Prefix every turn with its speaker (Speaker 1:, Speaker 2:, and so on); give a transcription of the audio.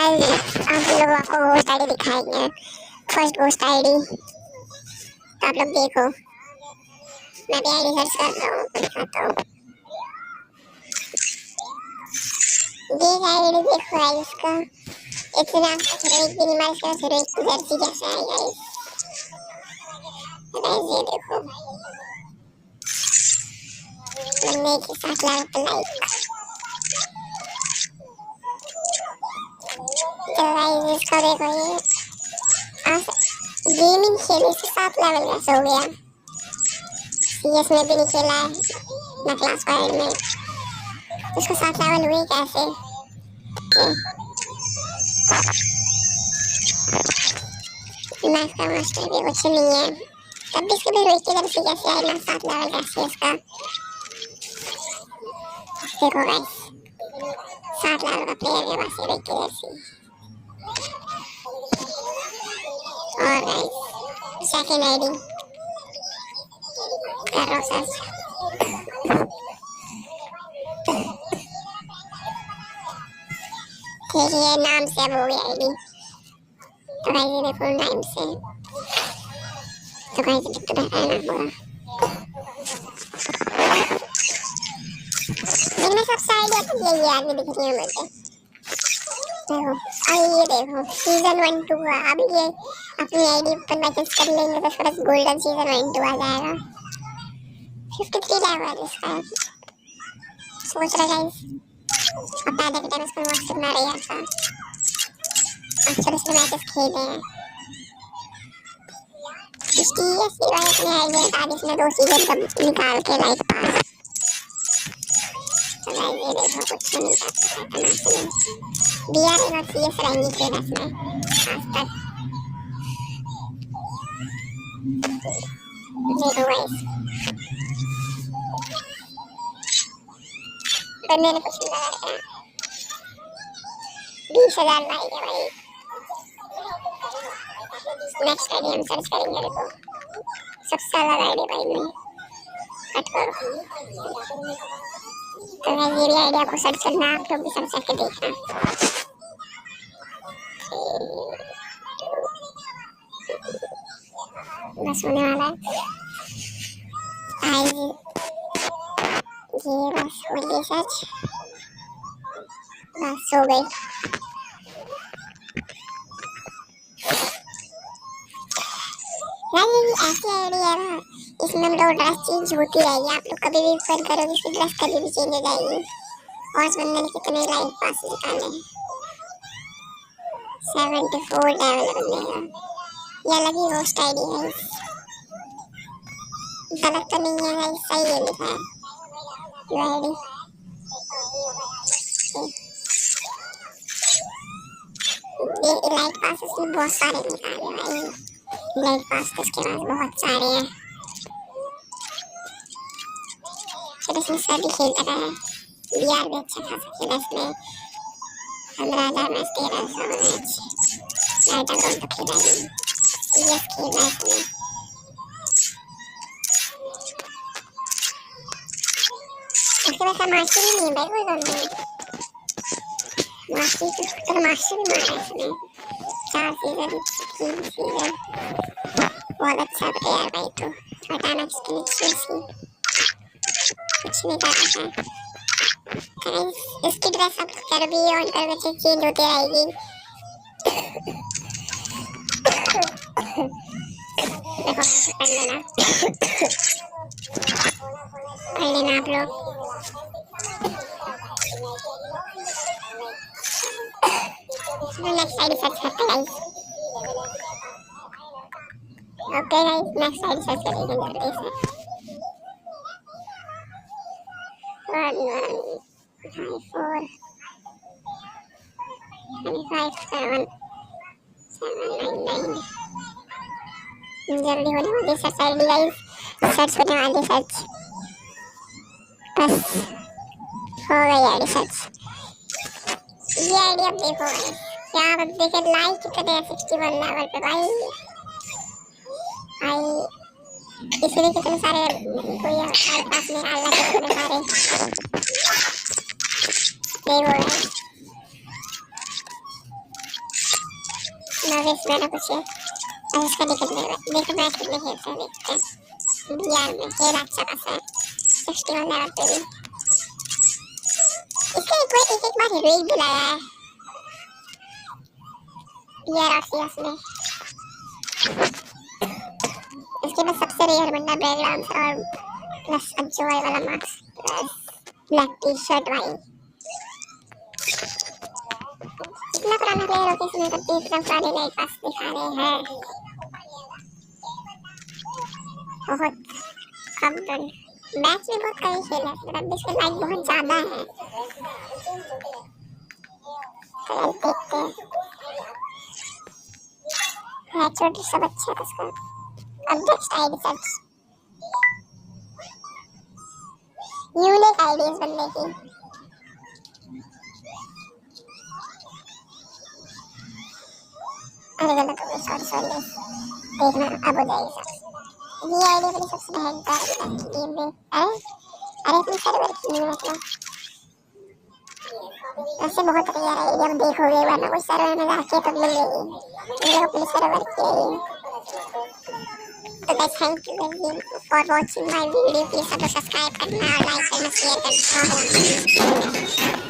Speaker 1: आप लोग आपको घोस्ट आईडी दिखाएंगे, फर्स्ट घोस्ट आईडी। तो आप लोग देखो, मैं भी आईडी सर्च कर रहा हूँ, दिखाता हूँ। ये आईडी देखो गाइस का, इतना हेरोइक भी नहीं मार इसका, हेरोइक की जर्सी कैसे आई गाइस। ये देखो बंदे के 7 लाख लाइक। तो गाइस इसका देखो, ये गेमिंग खेले से 7 लेवल कैसे हो गया। सीएस में भी नहीं खेला है ना क्लास फायर में, इसको 7 लेवल हुए कैसे। मैथ का मास्टर भी कुछ नहीं है, तब भी इसके भी रोहित की जर्सी कैसे आई ना 7 लेवल कैसे इसका। देखो गाइस 7 लेवल का प्लेयर के पास रोहित की जर्सी। और गाइस सेकंड आईडी कर रहा हूँ सर्च। देखिए नाम से अब हो गई आईडी। तो गाइस ये देखो नाम से, तो गाइस ये तो है ना पूरा। इनमें सबसे आईडी तो यही आगे दिख रही है मुझे। देखो और ये देखो सीजन 1 2 का, अभी ये अपनी आईडी पर मैसेज कर लेंगे तो फिर गोल्डन सीजन 1 2 आ जाएगा। 53 लेवल इसका। सोच रहे गाइस अब पहले के टाइम इसको व्हाट्सएप में रहा था, अक्सर इसमें मैसेज खेले हैं। इसकी ये सिवाय अपनी आईडी आज इसने 2 सीजन का निकाल के लाइफ पास। तो गाइस ये देखो कुछ नहीं कर सकता बीआर और सीएस रहेंगी खेल इसमें आज तक। देखो गाइस बंदे ने कुछ नहीं लगा रखा, 20,000 लाइक है भाई। नेक्स्ट आईडी हम सर्च करेंगे। देखो सबसे अलग आईडी भाई में कट करो। तो मैं ये भी आईडी आपको सर्च करना, आप लोग भी सर्च करके देखना। बस होने वाला है आज ये, बस हो गई सर्च, बस हो गई। ऐसी आईडी है ना, इसमें मतलब ड्रेस चेंज होती रहेगी, आप लोग कभी भी फन करोगे इसकी ड्रेस कभी भी चेंज हो जाएगी। और इस बंदे ने कितने लाइफ पास निकाले, 74 लेवल बंदे का। ये अलग ही होस्ट आईडी है, गलत तो नहीं है गाइस, सही है लिखा है ये आईडी। ये लाइफ पास इसमें बहुत सारे निकाले भाई, लाइफ पास तो इसके पास बहुत सारे हैं। फिर इसमें सभी खेलता रहा है, बीआर भी अच्छा खासा खेला इसमें, 15,000 मैच 1300 मैच लाइट अकाउंट तो खेला ही, सीएस खेला इसमें। इसके वैसा मास्टर ही नहीं है भाई कोई बंदा, मास्टर तो मास्टर भी मारा इसमें 4 सीजन 3 सीजन। बहुत अच्छा प्लेयर भाई, तो हटाना इसकी कुछ नहीं कर रहा है। इसकी ड्रेस आप कर भी ऑन करके चेंज होती रहेगी। देखो कर लेना आप लोग। नेक्स्ट आईडी सर्च करते हैं guys. Okay guys next ID search करेंगे जल्दी से। 1154 55799 जल्दी होने वाली सर्च आईडी गाइस, सर्च करने वाली सर्च, बस हो गई आईडी सर्च। ये आईडी अब देखो गाइस, क्या आप देखे लाइक कितने 61 लेवल पे भाई, इसलिए कितने सारे कोई हमारे पास में अल्लाह के कितने सारे देखो गाइस। फिर इसमें ना कुछ है। और इसका देखो मैच कितने खेलते हैं, देखते हैं बिहार में खेल अच्छा खासा है 61 लेवल पे भी। इसका एक बार हीरोइक भी लाया है बिहार और सीएस में। इसके बाद सबसे रेयर बंदा ब्रेक डांसर और प्लस अजोय वाला mask plus black T shirt भाई। इतना पुराना प्लेयर होके इसमें तो 30 सारे लाइट पास दिखा रहे हैं, बहुत कम रन। मैच में बहुत कम खेल है, मतलब इसके लाइक बहुत ज्यादा है। तो देखते हैं मैच और सब अच्छा है इसका। अब next ID search, unique ID इस बंदे की। अरे गलत हो गया, सॉरी देखना अब हो जाएगी सब। ये आईडी मेरी सबसे भयंकर गेम में। अरे तुम सर्वर की नहीं मतलब ऐसे बहुत रेयर है, जब देखोगे वरना कुछ सर्वर में जाके तो मिलेगी। ये लोग पुलिस सर्वर के। तो guys thank you for watching my video. Please subscribe करना, लाइक करना, शेयर करना।